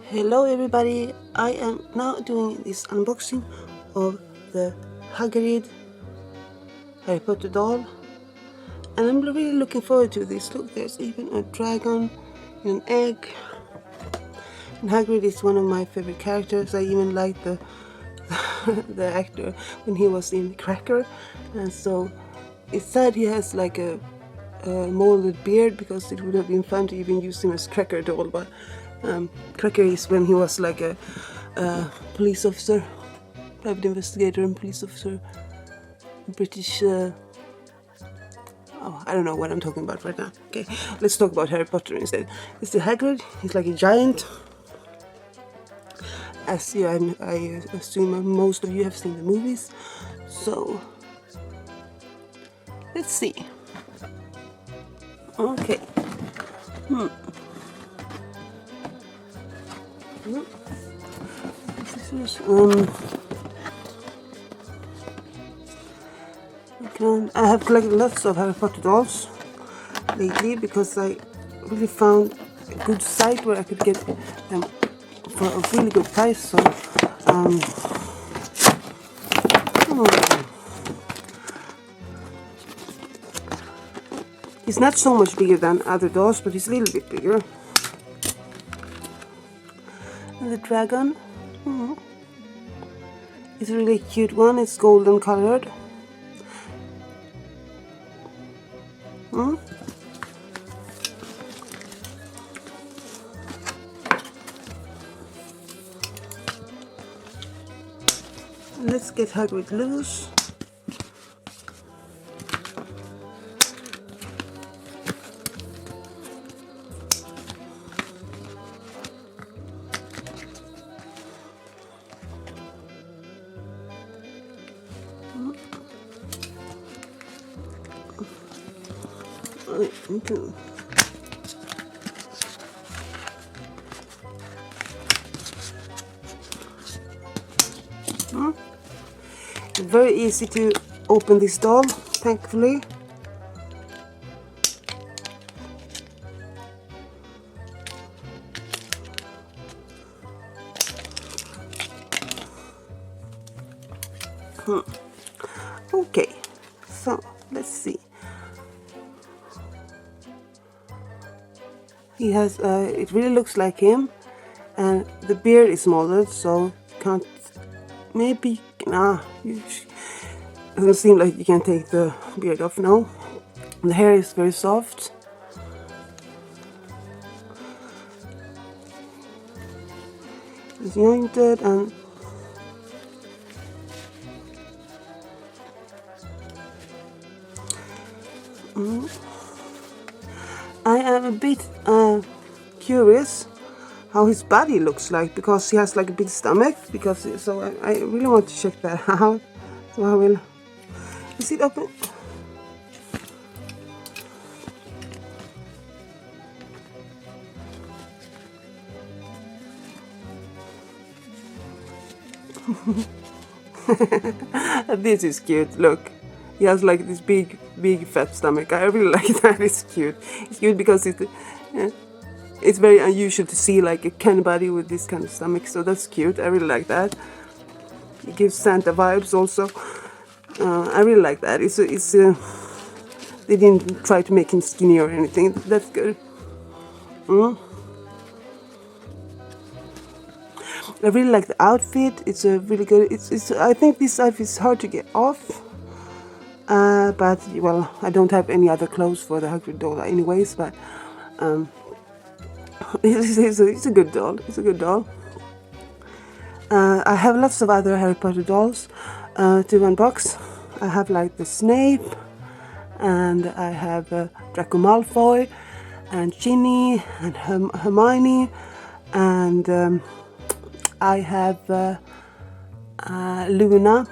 Hello everybody, I am now doing this unboxing of the Harry Potter doll, and I'm really looking forward to this. Look, there's even a dragon and an egg, and Hagrid is one of my favorite characters. I even like the the actor when he was in Cracker, and so it's sad he has like a molded beard, because it would have been fun to even use him as Cracker doll, but Cracker is when he was like a police officer, private investigator and police officer, British, oh, I don't know what I'm talking about right now. Okay, let's talk about Harry Potter instead. It's the Hagrid. He's like a giant. As you, I assume most of you have seen the movies, so let's see. Okay. I have collected lots of Harry Potter dolls lately because I really found a good site where I could get them for a really good price. So he's not so much bigger than other dolls, but he's a little bit bigger. And the dragon, it's a really cute one. It's golden colored. Let's get Hagrid loose. Okay. Very easy to open this doll, thankfully. Okay, so let's see. He has, it really looks like him, and the beard is molded, so can't, maybe, doesn't seem like you can take the beard off now. The hair is very soft. It's jointed and I am a bit curious how his body looks like, because he has like a big stomach, because so I really want to check that out. So I will. Is it open? This is cute. Look, he has like this big fat stomach. I really like that. It's cute. It's cute because it's very unusual to see like a Ken body with this kind of stomach. So that's cute. I really like that. It gives Santa vibes also. I really like that. They didn't try to make him skinny or anything. That's good. I really like the outfit. It's a really good. I think this outfit is hard to get off. But well, I don't have any other clothes for the Hagrid doll, anyways. But it's a good doll. It's a good doll. I have lots of other Harry Potter dolls to unbox. I have like the Snape, and I have Draco Malfoy, and Ginny, and Hermione, and I have Luna.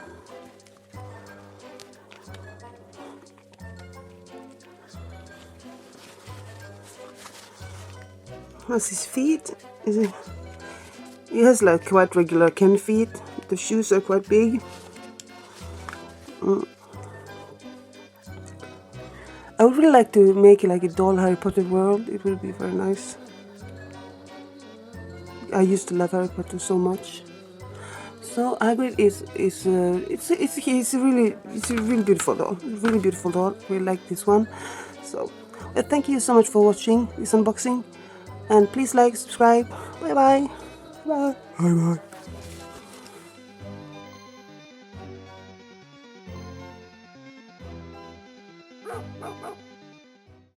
How's his feet? He has like quite regular Ken feet. The shoes are quite big. I would really like to make like a doll Harry Potter world. It will be very nice. I used to love Harry Potter so much. So Hagrid he's a really beautiful doll. Really beautiful doll. Really like this one. So thank you so much for watching this unboxing, and please like, subscribe. Bye bye. Bye bye.